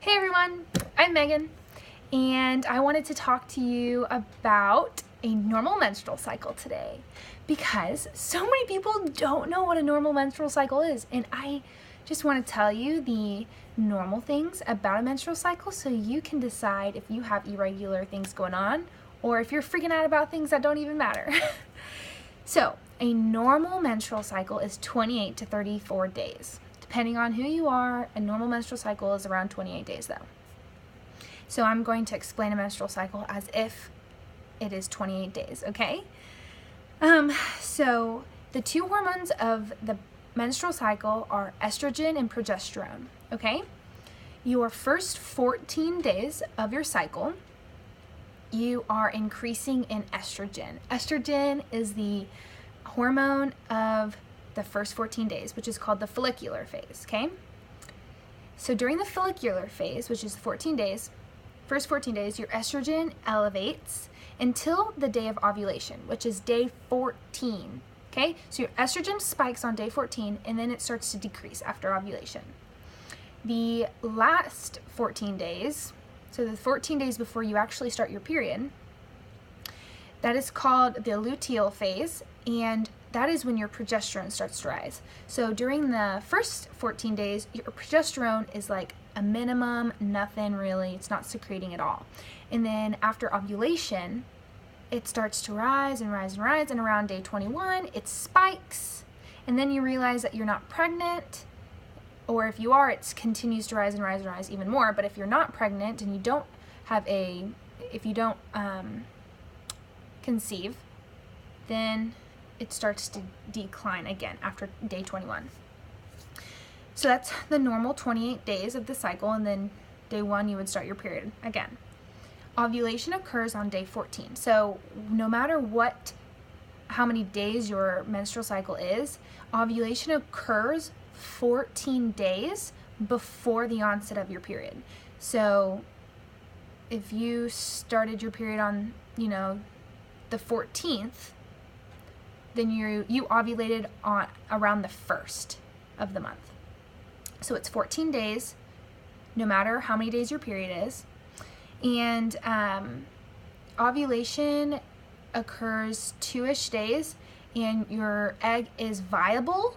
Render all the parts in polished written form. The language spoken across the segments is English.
Hey everyone, I'm Megan, and I wanted to talk to you about a normal menstrual cycle today because so many people don't know what a normal menstrual cycle is, and I just want to tell you the normal things about a menstrual cycle so you can decide if you have irregular things going on or if you're freaking out about things that don't even matter. So, a normal menstrual cycle is 28 to 34 days. Depending on who you are, a normal menstrual cycle is around 28 days though. So I'm going to explain a menstrual cycle as if it is 28 days, okay? So the two hormones of the menstrual cycle are estrogen and progesterone, okay? Your first 14 days of your cycle, you are increasing in estrogen. Estrogen is the hormone of the first 14 days, which is called the follicular phase, okay? So during the follicular phase, which is 14 days, first 14 days, your estrogen elevates until the day of ovulation, which is day 14, okay? So your estrogen spikes on day 14, and then it starts to decrease after ovulation. The last 14 days, so the 14 days before you actually start your period, that is called the luteal phase, and that is when your progesterone starts to rise. So during the first 14 days, your progesterone is like a minimum, nothing really, it's not secreting at all. And then after ovulation, it starts to rise and rise and rise, and around day 21, it spikes, and then you realize that you're not pregnant, or if you are, it continues to rise and rise and rise even more. But if you're not pregnant and you don't have if you don't conceive, then it starts to decline again after day 21. So that's the normal 28 days of the cycle, and then day 1 you would start your period again. Ovulation occurs on day 14. So no matter how many days your menstrual cycle is, ovulation occurs 14 days before the onset of your period. So if you started your period on, the 14th, then you ovulated on around the 1st of the month. So it's 14 days, no matter how many days your period is. And ovulation occurs 2-ish days, and your egg is viable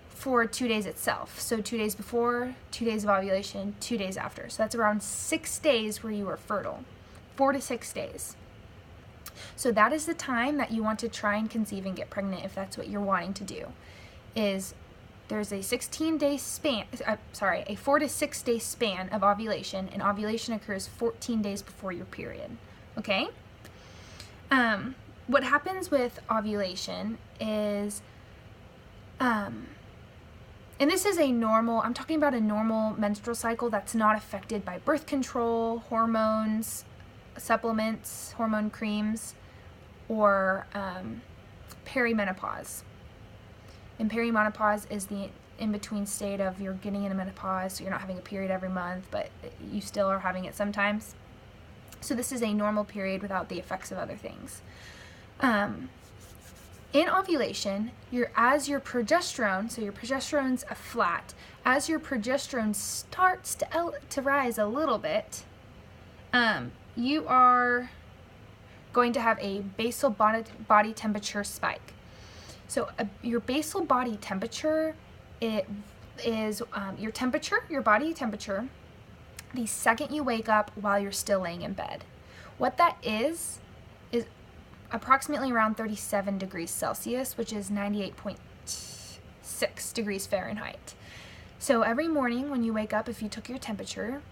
for 2 days itself. So 2 days before, 2 days of ovulation, 2 days after. So that's around 6 days where you are fertile, 4 to 6 days. So that is the time that you want to try and conceive and get pregnant if that's what you're wanting to do. There's a 16-day span, a 4 to 6 day span of ovulation, and ovulation occurs 14 days before your period, okay? What happens with ovulation is, and this is I'm talking about a normal menstrual cycle that's not affected by birth control, hormones, supplements, hormone creams, or perimenopause. And perimenopause is the in-between state of you're getting into menopause, so you're not having a period every month, but you still are having it sometimes. So this is a normal period without the effects of other things. In ovulation, as your progesterone, so your progesterone's a flat, as your progesterone starts to rise a little bit, you are going to have a basal body temperature spike. So your basal body temperature, it is your body temperature, the second you wake up while you're still laying in bed. What that is approximately around 37 degrees Celsius, which is 98.6 degrees Fahrenheit. So every morning when you wake up, if you took your temperature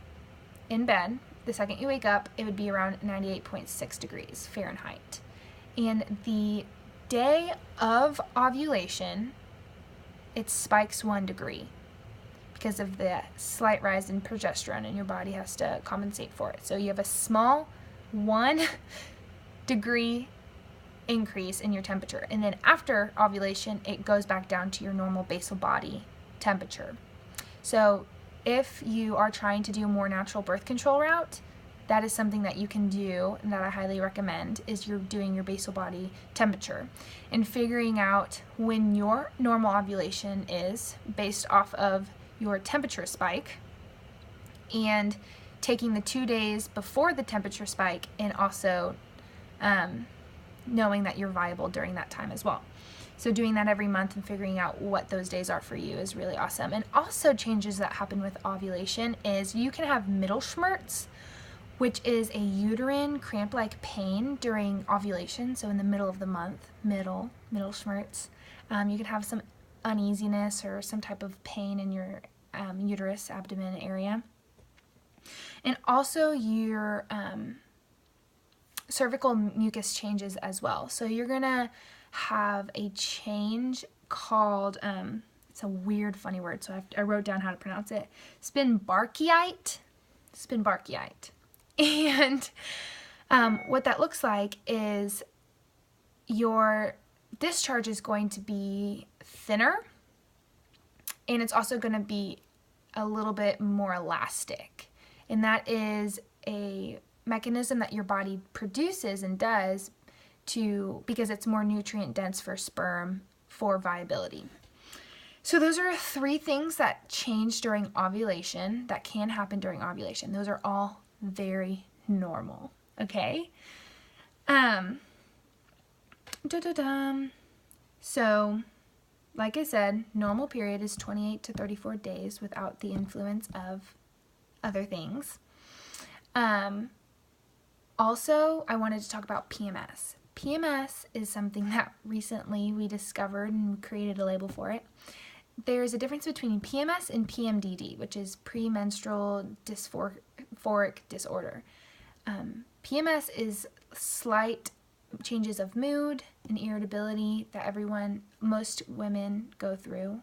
in bed, the second you wake up, it would be around 98.6 degrees Fahrenheit. And the day of ovulation, it spikes 1 degree because of the slight rise in progesterone, and your body has to compensate for it. So you have a small 1 degree increase in your temperature. And then after ovulation, it goes back down to your normal basal body temperature. So if you are trying to do a more natural birth control route, that is something that you can do and that I highly recommend, is you're doing your basal body temperature and figuring out when your normal ovulation is based off of your temperature spike. and taking the 2 days before the temperature spike, and also knowing that you're viable during that time as well. So doing that every month and figuring out what those days are for you is really awesome. And also changes that happen with ovulation is you can have Mittelschmerz, which is a uterine cramp-like pain during ovulation. So in the middle of the month, Mittelschmerz. You can have some uneasiness or some type of pain in your uterus, abdomen area. And also your cervical mucus changes as well. So you're gonna have a change called, it's a weird, funny word, so I wrote down how to pronounce it, Spinbarkiite. And what that looks like is your discharge is going to be thinner, and it's also going to be a little bit more elastic. And that is a mechanism that your body produces and does because it's more nutrient dense for sperm for viability. So those are 3 things that change during ovulation, that can happen during ovulation. Those are all very normal, okay? So, like I said, normal period is 28 to 34 days without the influence of other things. Also, I wanted to talk about PMS. PMS is something that recently we discovered and created a label for it. There's a difference between PMS and PMDD, which is premenstrual dysphoric disorder. PMS is slight changes of mood and irritability that most women go through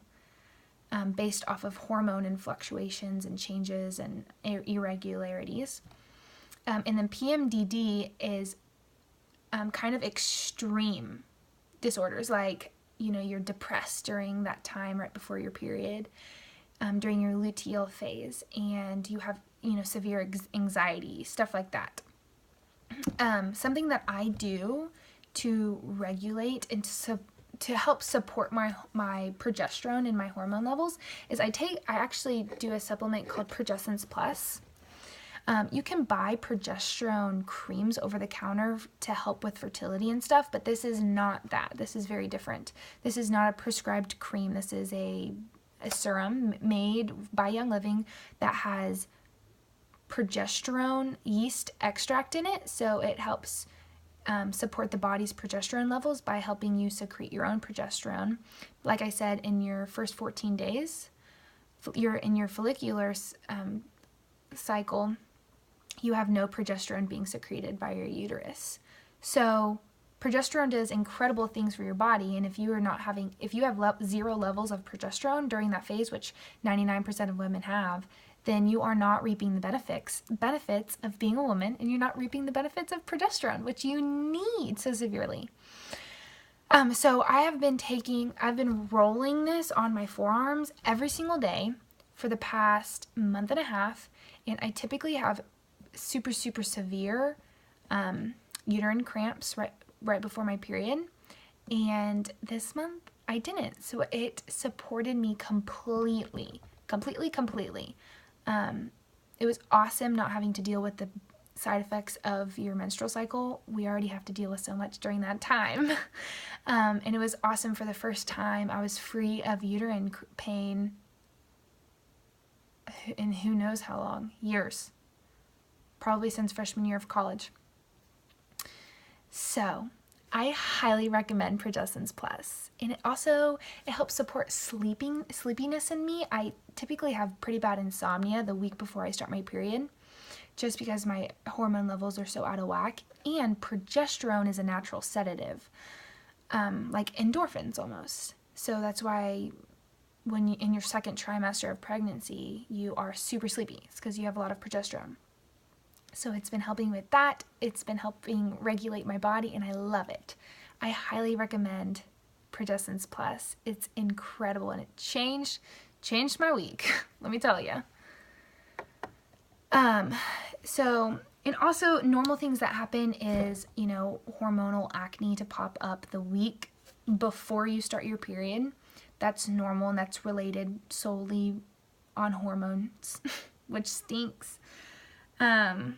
based off of hormone and fluctuations and changes and irregularities. And then PMDD is kind of extreme disorders, like, you're depressed during that time right before your period, during your luteal phase, and you have, severe anxiety, stuff like that. Something that I do to regulate and to help support my progesterone and my hormone levels is I actually do a supplement called Progressence Plus. You can buy progesterone creams over the counter to help with fertility and stuff, but this is not that. This is very different. This is not a prescribed cream. This is a serum made by Young Living that has progesterone yeast extract in it, so it helps support the body's progesterone levels by helping you secrete your own progesterone. Like I said, in your first 14 days, in your follicular cycle, you have no progesterone being secreted by your uterus. So progesterone does incredible things for your body, and if you have 0 levels of progesterone during that phase, which 99% of women have, then you are not reaping the benefits of being a woman, and you're not reaping the benefits of progesterone, which you need so severely. So I've been rolling this on my forearms every single day for the past month and a half, and I typically have super, super severe uterine cramps right before my period, and this month I didn't, so it supported me completely. It was awesome not having to deal with the side effects of your menstrual cycle. We already have to deal with so much during that time. And it was awesome. For the first time, I was free of uterine pain in who knows how long, years, probably since freshman year of college. So I highly recommend Progressence Plus. And it helps support sleepiness in me. I typically have pretty bad insomnia the week before I start my period, just because my hormone levels are so out of whack. And progesterone is a natural sedative, like endorphins almost. So that's why when in your second trimester of pregnancy, you are super sleepy. It's because you have a lot of progesterone. So it's been helping with that. It's been helping regulate my body, and I love it. I highly recommend Progressence Plus. It's incredible, and it changed my week. Let me tell you. And also normal things that happen is, hormonal acne to pop up the week before you start your period. That's normal, and that's related solely on hormones. which stinks. And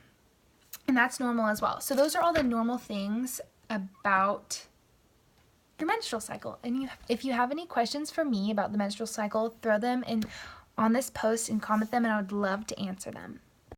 that's normal as well. So those are all the normal things about your menstrual cycle. And if you have any questions for me about the menstrual cycle, throw them in on this post and comment them, and I would love to answer them.